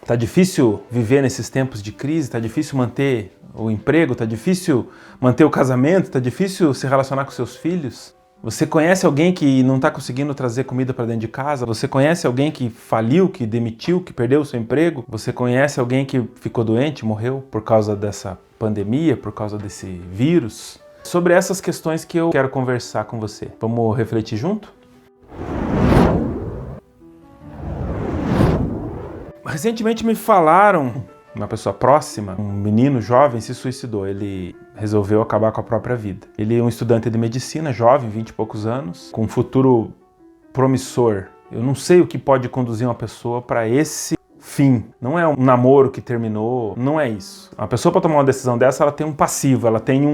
Tá difícil viver nesses tempos de crise, tá difícil manter o emprego, tá difícil manter o casamento, tá difícil se relacionar com seus filhos. Você conhece alguém que não está conseguindo trazer comida para dentro de casa? Você conhece alguém que faliu, que demitiu, que perdeu o seu emprego? Você conhece alguém que ficou doente, morreu por causa dessa pandemia, por causa desse vírus? Sobre essas questões que eu quero conversar com você. Vamos refletir junto? Recentemente me falaram, uma pessoa próxima, um menino jovem se suicidou, ele resolveu acabar com a própria vida. Ele é um estudante de medicina, jovem, 20 e poucos anos, com um futuro promissor. Eu não sei o que pode conduzir uma pessoa para esse fim. Não é um namoro que terminou, não é isso. Uma pessoa para tomar uma decisão dessa, ela tem um passivo, ela tem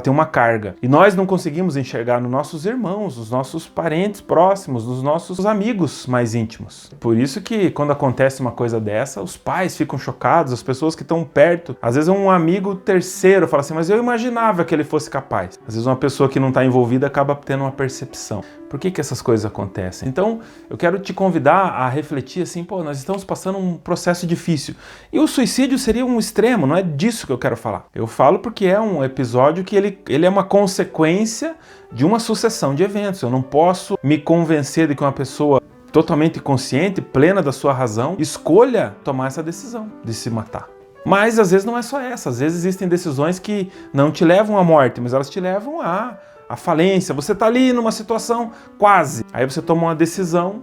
uma carga. E nós não conseguimos enxergar nos nossos irmãos, nos nossos parentes próximos, nos nossos amigos mais íntimos. Por isso que quando acontece uma coisa dessa, os pais ficam chocados, as pessoas que estão perto. Às vezes um amigo terceiro fala assim, mas eu imaginava que ele fosse capaz. Às vezes uma pessoa que não está envolvida acaba tendo uma percepção. Por que essas coisas acontecem? Então, eu quero te convidar a refletir assim, nós estamos passando um processo difícil. E o suicídio seria um extremo, não é disso que eu quero falar. Eu falo porque é um episódio que ele é uma consequência de uma sucessão de eventos. Eu não posso me convencer de que uma pessoa totalmente consciente, plena da sua razão, escolha tomar essa decisão de se matar. Mas às vezes não é só essa. Às vezes existem decisões que não te levam à morte, mas elas te levam à falência. Você está ali numa situação quase. Aí você toma uma decisão,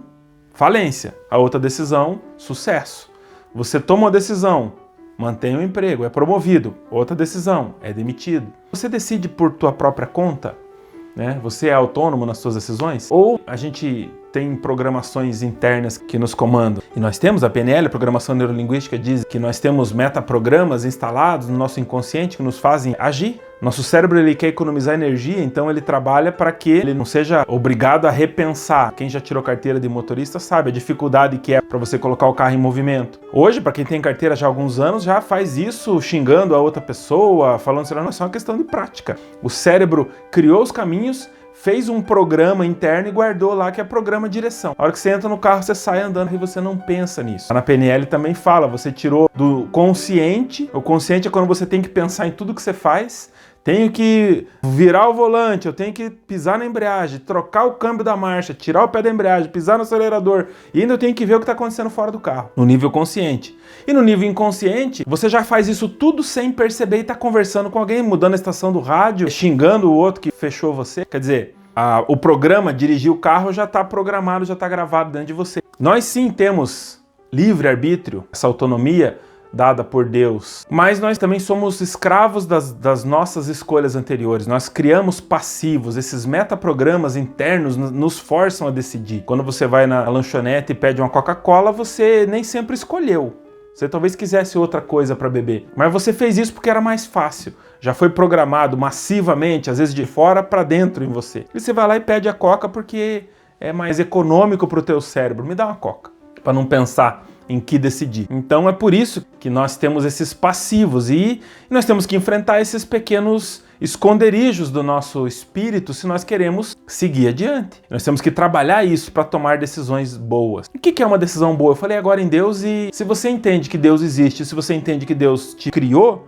falência. A outra decisão, sucesso. Você toma uma decisão, mantém o emprego, é promovido. Outra decisão, é demitido. Você decide por tua própria conta, né? Você é autônomo nas suas decisões? Ou a gente tem programações internas que nos comandam? E nós temos a PNL, a Programação Neurolinguística, diz que nós temos metaprogramas instalados no nosso inconsciente que nos fazem agir. Nosso cérebro ele quer economizar energia, então ele trabalha para que ele não seja obrigado a repensar. Quem já tirou carteira de motorista sabe a dificuldade que é para você colocar o carro em movimento. Hoje, para quem tem carteira já há alguns anos, já faz isso xingando a outra pessoa, falando assim, não, isso é uma questão de prática. O cérebro criou os caminhos, fez um programa interno e guardou lá que é programa direção. A hora que você entra no carro, você sai andando e você não pensa nisso. Na PNL também fala, você tirou do consciente. O consciente é quando você tem que pensar em tudo que você faz. Tenho que virar o volante, eu tenho que pisar na embreagem, trocar o câmbio da marcha, tirar o pé da embreagem, pisar no acelerador. E ainda eu tenho que ver o que está acontecendo fora do carro, no nível consciente. E no nível inconsciente, você já faz isso tudo sem perceber e está conversando com alguém, mudando a estação do rádio, xingando o outro que fechou você. Quer dizer, o programa dirigir o carro já está programado, já está gravado dentro de você. Nós sim temos livre-arbítrio, essa autonomia dada por Deus, mas nós também somos escravos das nossas escolhas anteriores. Nós criamos passivos, esses metaprogramas internos nos forçam a decidir. Quando você vai na lanchonete e pede uma Coca-Cola, você nem sempre escolheu. Você talvez quisesse outra coisa para beber, mas você fez isso porque era mais fácil. Já foi programado massivamente, às vezes de fora para dentro em você. E você vai lá e pede a Coca porque é mais econômico para o teu cérebro. Me dá uma Coca, para não pensar em que decidir. Então é por isso que nós temos esses passivos e nós temos que enfrentar esses pequenos esconderijos do nosso espírito se nós queremos seguir adiante. Nós temos que trabalhar isso para tomar decisões boas. O que é uma decisão boa? Eu falei agora em Deus e se você entende que Deus existe, se você entende que Deus te criou,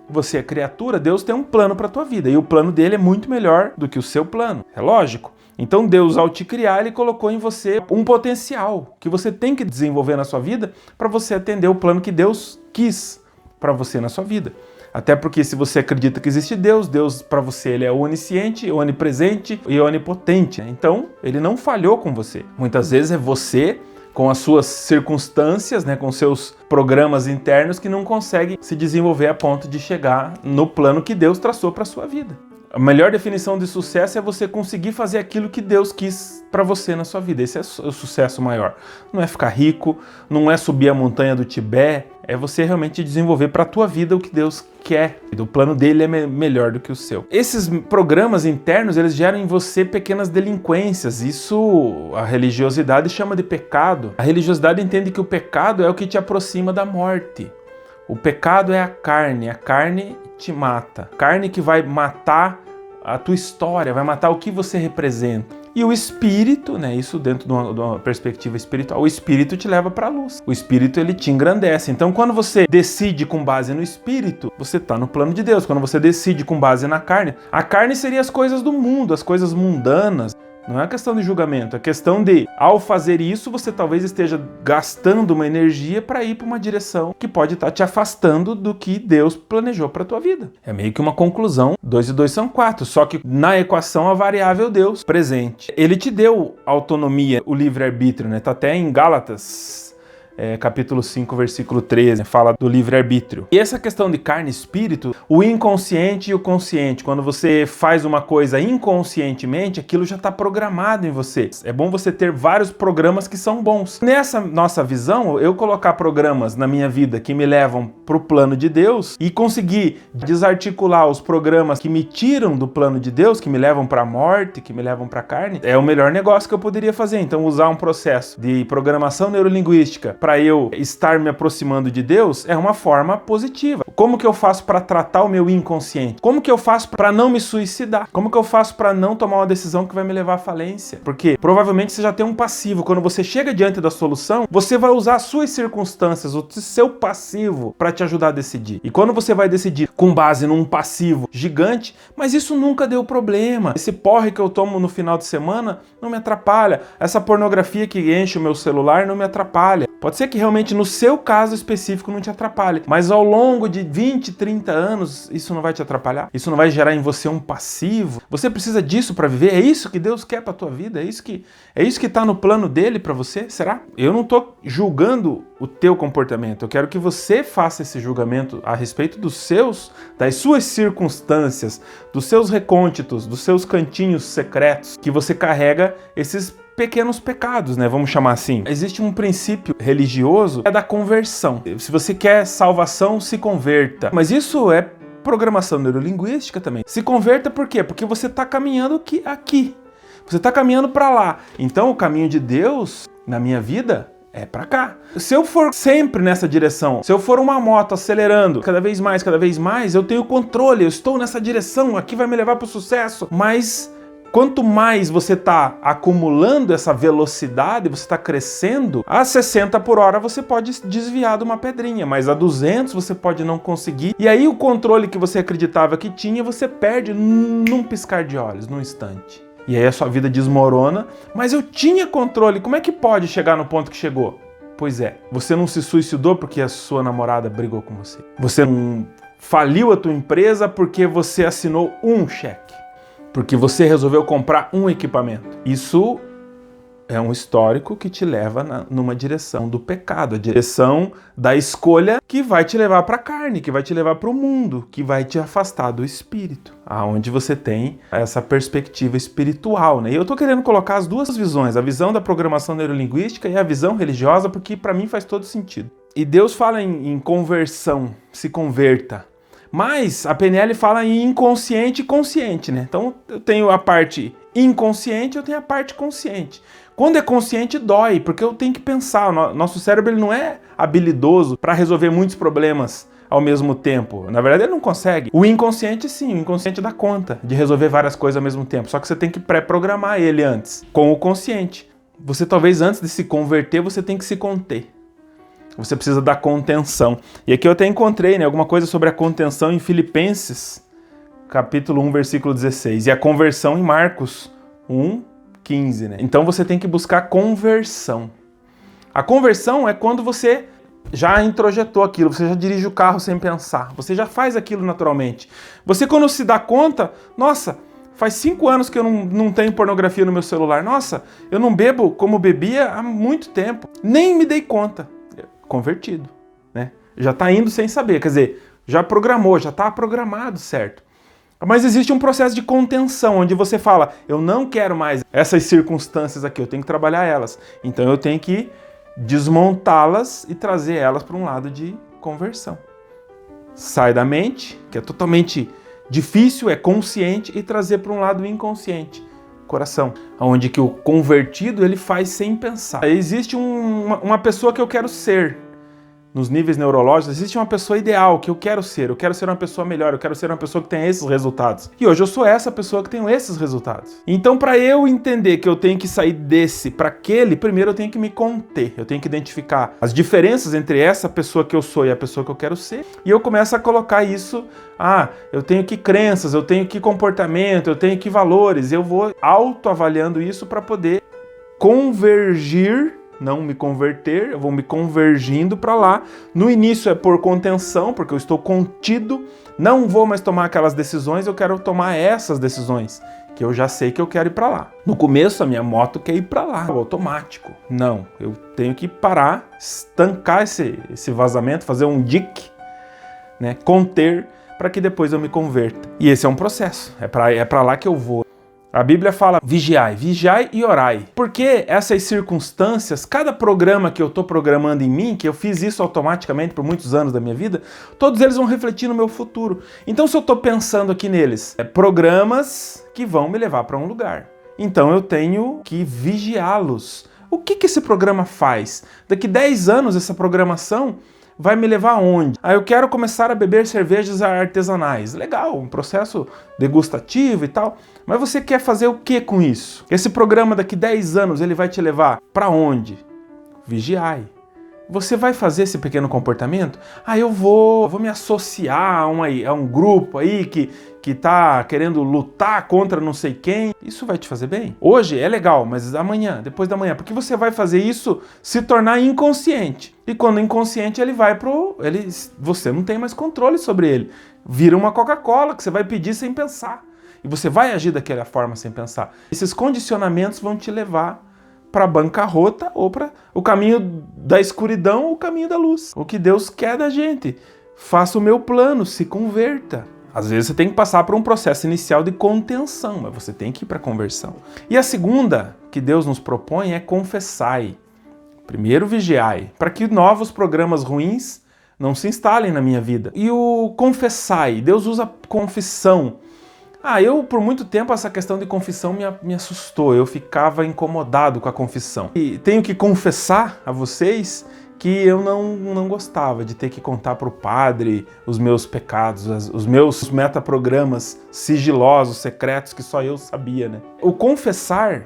você é criatura, Deus tem um plano para a tua vida e o plano dele é muito melhor do que o seu plano. É lógico. Então Deus, ao te criar, Ele colocou em você um potencial que você tem que desenvolver na sua vida para você atender o plano que Deus quis para você na sua vida. Até porque se você acredita que existe Deus, Deus para você ele é onisciente, onipresente e onipotente. Então Ele não falhou com você. Muitas vezes é você, com as suas circunstâncias, com seus programas internos, que não consegue se desenvolver a ponto de chegar no plano que Deus traçou para a sua vida. A melhor definição de sucesso é você conseguir fazer aquilo que Deus quis para você na sua vida. Esse é o sucesso maior. Não é ficar rico, não é subir a montanha do Tibete, é você realmente desenvolver para a tua vida o que Deus quer. O plano dele é melhor do que o seu. Esses programas internos, eles geram em você pequenas delinquências. Isso a religiosidade chama de pecado. A religiosidade entende que o pecado é o que te aproxima da morte. O pecado é a carne te mata. Carne que vai matar a tua história, vai matar o que você representa. E o espírito, né, isso dentro de uma perspectiva espiritual, o espírito te leva para a luz. O espírito, ele te engrandece. Então, quando você decide com base no espírito, você está no plano de Deus. Quando você decide com base na carne, a carne seria as coisas do mundo, as coisas mundanas. Não é questão de julgamento, é questão de, ao fazer isso, você talvez esteja gastando uma energia para ir para uma direção que pode estar te afastando do que Deus planejou para a tua vida. É meio que uma conclusão, 2 e 2 são 4, só que na equação a variável Deus presente. Ele te deu autonomia, o livre-arbítrio, né? Tá até em Gálatas, capítulo 5, versículo 13, fala do livre-arbítrio. E essa questão de carne e espírito, o inconsciente e o consciente, quando você faz uma coisa inconscientemente, aquilo já está programado em você. É bom você ter vários programas que são bons. Nessa nossa visão, eu colocar programas na minha vida que me levam para o plano de Deus e conseguir desarticular os programas que me tiram do plano de Deus, que me levam para a morte, que me levam para a carne, é o melhor negócio que eu poderia fazer. Então, usar um processo de programação neurolinguística para eu estar me aproximando de Deus é uma forma positiva. Como que eu faço para tratar o meu inconsciente? Como que eu faço para não me suicidar? Como que eu faço para não tomar uma decisão que vai me levar à falência? Porque provavelmente você já tem um passivo. Quando você chega diante da solução, você vai usar as suas circunstâncias, o seu passivo para te ajudar a decidir. E quando você vai decidir com base num passivo gigante, mas isso nunca deu problema. Esse porre que eu tomo no final de semana não me atrapalha. Essa pornografia que enche o meu celular não me atrapalha. Pode ser que realmente no seu caso específico não te atrapalhe, mas ao longo de 20, 30 anos isso não vai te atrapalhar? Isso não vai gerar em você um passivo? Você precisa disso para viver? É isso que Deus quer para tua vida? É isso que está no plano dele para você? Será? Eu não estou julgando o teu comportamento. Eu quero que você faça esse julgamento a respeito das suas circunstâncias, dos seus recônditos, dos seus cantinhos secretos que você carrega esses pequenos pecados, né? Vamos chamar assim. Existe um princípio religioso, é da conversão. Se você quer salvação, se converta. Mas isso é programação neurolinguística também. Se converta por quê? Porque você está caminhando aqui. Você está caminhando para lá. Então o caminho de Deus na minha vida é para cá. Se eu for sempre nessa direção, se eu for uma moto acelerando cada vez mais, eu tenho controle, eu estou nessa direção, aqui vai me levar para o sucesso. Mas quanto mais você está acumulando essa velocidade, você está crescendo, a 60 por hora você pode desviar de uma pedrinha, mas a 200 você pode não conseguir. E aí o controle que você acreditava que tinha, você perde num piscar de olhos, num instante. E aí a sua vida desmorona, mas eu tinha controle, como é que pode chegar no ponto que chegou? Pois é, você não se suicidou porque a sua namorada brigou com você. Você não faliu a tua empresa porque você assinou um cheque. Porque você resolveu comprar um equipamento. Isso é um histórico que te leva numa direção do pecado, a direção da escolha que vai te levar para a carne, que vai te levar para o mundo, que vai te afastar do espírito, aonde você tem essa perspectiva espiritual, né? E eu tô querendo colocar as duas visões, a visão da programação neurolinguística e a visão religiosa, porque para mim faz todo sentido. E Deus fala em conversão, se converta. Mas a PNL fala em inconsciente e consciente, né? Então eu tenho a parte inconsciente, eu tenho a parte consciente. Quando é consciente, dói, porque eu tenho que pensar. Nosso cérebro ele não é habilidoso para resolver muitos problemas ao mesmo tempo. Na verdade, ele não consegue. O inconsciente, sim, o inconsciente dá conta de resolver várias coisas ao mesmo tempo. Só que você tem que pré-programar ele antes, com o consciente. Você talvez antes de se converter, você tem que se conter. Você precisa da contenção. E aqui eu até encontrei, né, alguma coisa sobre a contenção em Filipenses, capítulo 1, versículo 16. E a conversão em Marcos 1, 15, né? Então você tem que buscar conversão. A conversão é quando você já introjetou aquilo, você já dirige o carro sem pensar, você já faz aquilo naturalmente. Você quando se dá conta, nossa, faz 5 anos que eu não tenho pornografia no meu celular, nossa, eu não bebo como bebia há muito tempo, nem me dei conta. Convertido, né? Já está indo sem saber, quer dizer, já programou, já está programado, certo? Mas existe um processo de contenção, onde você fala, eu não quero mais essas circunstâncias aqui, eu tenho que trabalhar elas. Então eu tenho que desmontá-las e trazer elas para um lado de conversão. Sai da mente, que é totalmente difícil, é consciente, e trazer para um lado inconsciente, coração, onde que o convertido ele faz sem pensar. Existe uma pessoa que eu quero ser, nos níveis neurológicos, existe uma pessoa ideal que eu quero ser uma pessoa melhor, eu quero ser uma pessoa que tenha esses resultados. E hoje eu sou essa pessoa que tem esses resultados. Então, para eu entender que eu tenho que sair desse para aquele, primeiro eu tenho que me conter, eu tenho que identificar as diferenças entre essa pessoa que eu sou e a pessoa que eu quero ser, e eu começo a colocar isso, eu tenho que crenças, eu tenho que comportamento, eu tenho que valores, eu vou autoavaliando isso para poder convergir, não me converter, eu vou me convergindo para lá. No início é por contenção, porque eu estou contido, não vou mais tomar aquelas decisões, eu quero tomar essas decisões, que eu já sei que eu quero ir para lá. No começo a minha moto quer ir para lá, automático. Não, eu tenho que parar, estancar esse vazamento, fazer um dique, né, conter, para que depois eu me converta. E esse é um processo, é para lá que eu vou. A Bíblia fala vigiai e orai. Porque essas circunstâncias, cada programa que eu estou programando em mim, que eu fiz isso automaticamente por muitos anos da minha vida, todos eles vão refletir no meu futuro. Então se eu estou pensando aqui neles, programas que vão me levar para um lugar. Então eu tenho que vigiá-los. O que esse programa faz? Daqui 10 anos essa programação vai me levar aonde? Eu quero começar a beber cervejas artesanais. Legal, um processo degustativo e tal. Mas você quer fazer o que com isso? Esse programa daqui 10 anos, ele vai te levar para onde? Vigiai. Você vai fazer esse pequeno comportamento? Eu vou me associar a um grupo aí que tá querendo lutar contra não sei quem. Isso vai te fazer bem? Hoje é legal, mas amanhã, depois da manhã, porque você vai fazer isso se tornar inconsciente. E quando inconsciente, ele vai você não tem mais controle sobre ele. Vira uma Coca-Cola que você vai pedir sem pensar. E você vai agir daquela forma sem pensar. Esses condicionamentos vão te levar para a bancarrota ou para o caminho da escuridão ou o caminho da luz. O que Deus quer da gente. Faça o meu plano, se converta. Às vezes você tem que passar por um processo inicial de contenção, mas você tem que ir para a conversão. E a segunda que Deus nos propõe é confessai. Primeiro vigiai, para que novos programas ruins não se instalem na minha vida. E o confessai, Deus usa confissão. Eu por muito tempo essa questão de confissão me assustou, eu ficava incomodado com a confissão. E tenho que confessar a vocês que eu não gostava de ter que contar para o padre os meus pecados, os meus metaprogramas sigilosos, secretos que só eu sabia, né? O confessar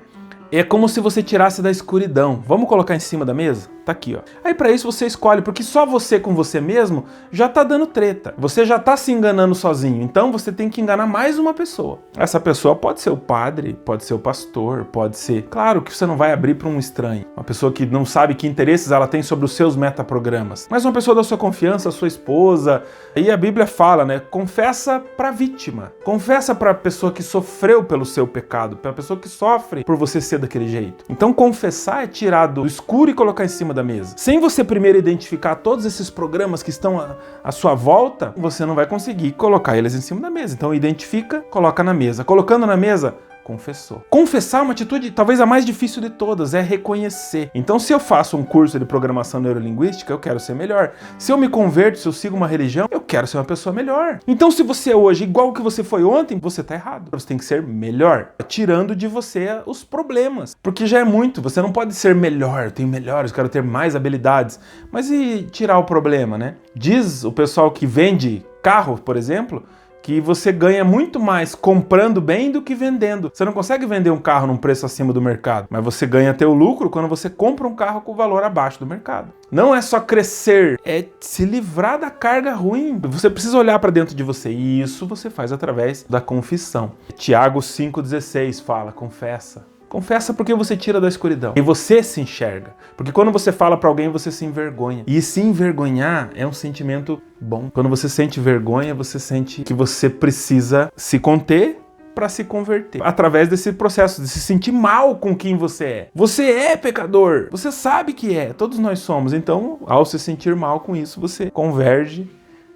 é como se você tirasse da escuridão. Vamos colocar em cima da mesa? Tá aqui, ó. Aí para isso você escolhe, porque só você com você mesmo já tá dando treta. Você já tá se enganando sozinho. Então você tem que enganar mais uma pessoa. Essa pessoa pode ser o padre, pode ser o pastor, pode ser... Claro que você não vai abrir para um estranho. Uma pessoa que não sabe que interesses ela tem sobre os seus metaprogramas. Mas uma pessoa da sua confiança, a sua esposa. Aí a Bíblia fala, né? Confessa para a vítima. Confessa para a pessoa que sofreu pelo seu pecado. Para a pessoa que sofre por você ser daquele jeito. Então confessar é tirar do escuro e colocar em cima da mesa. Sem você primeiro identificar todos esses programas que estão à sua volta, você não vai conseguir colocar eles em cima da mesa. Então identifica, coloca na mesa. Colocando na mesa, confessou. Confessar é uma atitude talvez a mais difícil de todas, é reconhecer. Então se eu faço um curso de programação neurolinguística, eu quero ser melhor. Se eu me converto, se eu sigo uma religião, eu quero ser uma pessoa melhor. Então se você é hoje igual que você foi ontem, você tá errado. Você tem que ser melhor, tirando de você os problemas. Porque já é muito, você não pode ser melhor, eu tenho melhores, eu quero ter mais habilidades. Mas e tirar o problema, né? Diz o pessoal que vende carro, por exemplo, que você ganha muito mais comprando bem do que vendendo. Você não consegue vender um carro num preço acima do mercado, mas você ganha teu lucro quando você compra um carro com valor abaixo do mercado. Não é só crescer, é se livrar da carga ruim. Você precisa olhar para dentro de você e isso você faz através da confissão. Tiago 5,16 fala, confessa. Confessa porque você tira da escuridão. E você se enxerga. Porque quando você fala para alguém, você se envergonha. E se envergonhar é um sentimento bom. Quando você sente vergonha, você sente que você precisa se conter para se converter. Através desse processo de se sentir mal com quem você é. Você é pecador. Você sabe que é. Todos nós somos. Então, ao se sentir mal com isso, você converge.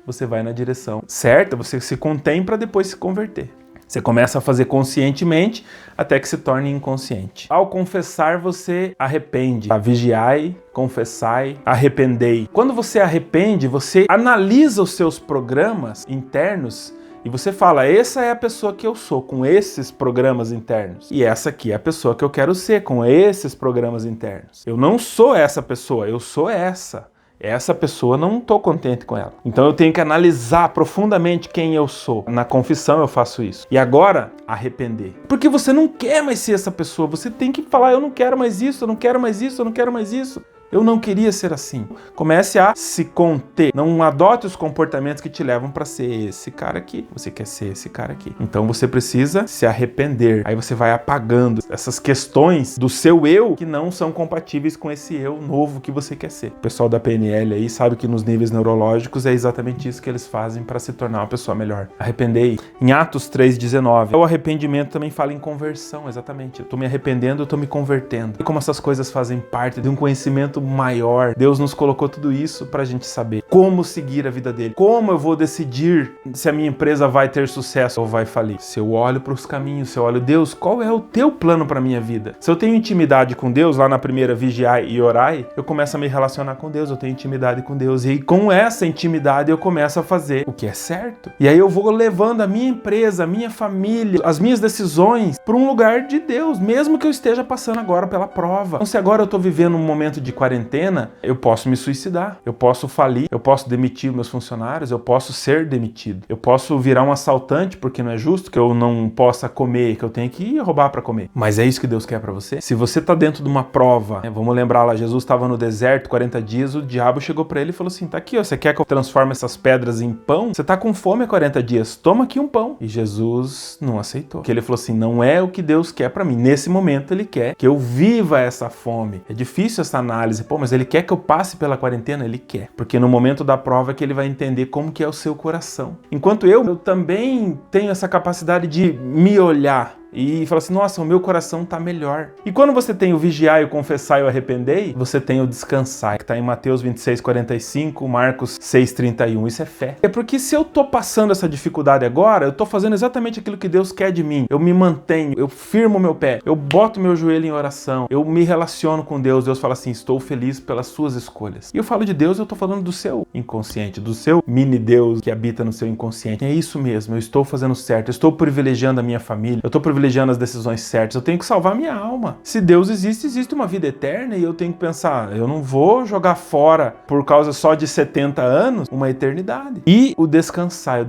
Você vai na direção certa. Você se contém para depois se converter. Você começa a fazer conscientemente até que se torne inconsciente. Ao confessar, você arrepende. Vigiai, confessai, arrependei. Quando você arrepende, você analisa os seus programas internos e você fala, essa é a pessoa que eu sou, com esses programas internos. E essa aqui é a pessoa que eu quero ser, com esses programas internos. Eu não sou essa pessoa, eu sou essa. essa pessoa não estou contente com ela. Então eu tenho que analisar profundamente quem eu sou. Na confissão eu faço isso. E agora, arrepender. Porque você não quer mais ser essa pessoa. Você tem que falar, eu não quero mais isso, eu não quero mais isso, eu não quero mais isso. Eu não queria ser assim. Comece a se conter. Não adote os comportamentos que te levam para ser esse cara aqui. Você quer ser esse cara aqui. Então você precisa se arrepender. Aí você vai apagando essas questões do seu eu que não são compatíveis com esse eu novo que você quer ser. O pessoal da PNL aí sabe que nos níveis neurológicos é exatamente isso que eles fazem para se tornar uma pessoa melhor. Arrependei. Em Atos 3,19, o arrependimento também fala em conversão, exatamente. Eu estou me arrependendo, eu estou me convertendo. E como essas coisas fazem parte de um conhecimento maior. Deus nos colocou tudo isso pra gente saber como seguir a vida dele. Como eu vou decidir se a minha empresa vai ter sucesso ou vai falir? Se eu olho para os caminhos, se eu olho, Deus, qual é o teu plano pra minha vida? Se eu tenho intimidade com Deus, lá na primeira vigiai e orai, eu começo a me relacionar com Deus, eu tenho intimidade com Deus. E aí, com essa intimidade eu começo a fazer o que é certo. E aí eu vou levando a minha empresa, a minha família, as minhas decisões para um lugar de Deus, mesmo que eu esteja passando agora pela prova. Então, se agora eu estou vivendo um momento de quarentena, eu posso me suicidar, eu posso falir, eu posso demitir meus funcionários, eu posso ser demitido, eu posso virar um assaltante, porque não é justo que eu não possa comer, que eu tenho que ir roubar para comer. Mas é isso que Deus quer para você? Se você está dentro de uma prova, vamos lembrar lá, Jesus estava no deserto 40 dias, o diabo chegou para ele e falou assim, tá aqui, ó, você quer que eu transforme essas pedras em pão? Você tá com fome há 40 dias, toma aqui um pão. E Jesus não aceitou, porque ele falou assim, não é o que Deus quer para mim. Nesse momento ele quer que eu viva essa fome. É difícil essa análise, mas ele quer que eu passe pela quarentena? Ele quer. Porque no momento da prova é que ele vai entender como que é o seu coração. Enquanto eu também tenho essa capacidade de me olhar e falar assim, nossa, o meu coração tá melhor. E quando você tem o vigiar, o confessar e o arrependei, você tem o descansar, que tá em Mateus 26:45, Marcos 6:31. Isso é fé. É porque se eu tô passando essa dificuldade agora, eu tô fazendo exatamente aquilo que Deus quer de mim. Eu me mantenho, eu firmo meu pé, eu boto meu joelho em oração, eu me relaciono com Deus. Deus fala assim, estou feliz pelas suas escolhas. E eu falo de Deus, eu tô falando do seu inconsciente, do seu mini Deus que habita no seu inconsciente. É isso mesmo, eu estou fazendo certo, eu estou privilegiando a minha família, eu estou privilegiando as decisões certas, eu tenho que salvar minha alma. Se Deus existe, existe uma vida eterna e eu tenho que pensar, eu não vou jogar fora por causa só de 70 anos, uma eternidade. E o descansar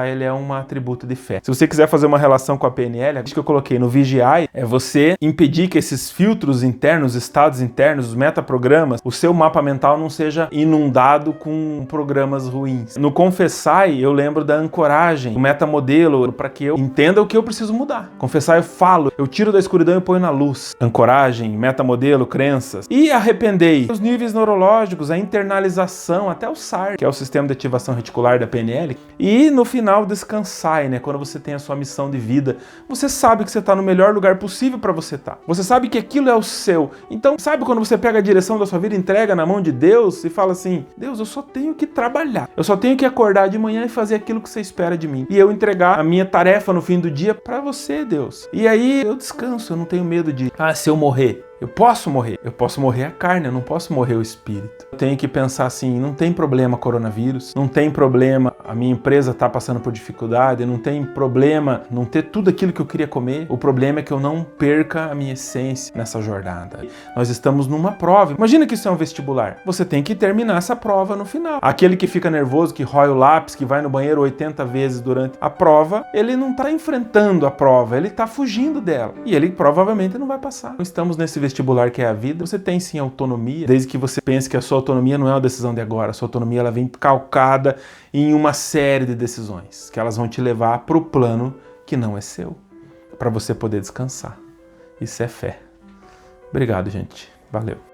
ele é um atributo de fé. Se você quiser fazer uma relação com a PNL, acho que eu coloquei no vigiai, é você impedir que esses filtros internos, estados internos, os metaprogramas, o seu mapa mental não seja inundado com programas ruins. No confessai, eu lembro da ancoragem, o metamodelo, para que eu entenda o que eu preciso mudar. Confessar, eu falo, eu tiro da escuridão e ponho na luz. Ancoragem, metamodelo, crenças. E arrependei. Os níveis neurológicos, a internalização, até o SAR, que é o sistema de ativação reticular da PNL. E no final, descansai, né? Quando você tem a sua missão de vida, você sabe que você está no melhor lugar possível para você estar. Você sabe que aquilo é o seu. Então, sabe quando você pega a direção da sua vida, entrega na mão de Deus e fala assim, Deus, eu só tenho que trabalhar. Eu só tenho que acordar de manhã e fazer aquilo que você espera de mim. E eu entregar a minha tarefa no fim do dia para você, Deus. E aí eu descanso, eu não tenho medo de, se eu morrer, eu posso morrer a carne, eu não posso morrer o espírito. Eu tenho que pensar assim, não tem problema coronavírus, não tem problema a minha empresa tá passando por dificuldade, não tem problema não ter tudo aquilo que eu queria comer, o problema é que eu não perca a minha essência nessa jornada. Nós estamos numa prova, imagina que isso é um vestibular, você tem que terminar essa prova no final. Aquele que fica nervoso, que rói o lápis, que vai no banheiro 80 vezes durante a prova, ele não tá enfrentando a prova, ele tá fugindo dela, e ele provavelmente não vai passar. Estamos nesse vestibular que é a vida, você tem sim autonomia, desde que você pense que a sua autonomia não é uma decisão de agora, a sua autonomia ela vem calcada em uma série de decisões, que elas vão te levar para o plano que não é seu, para você poder descansar. Isso é fé. Obrigado, gente. Valeu.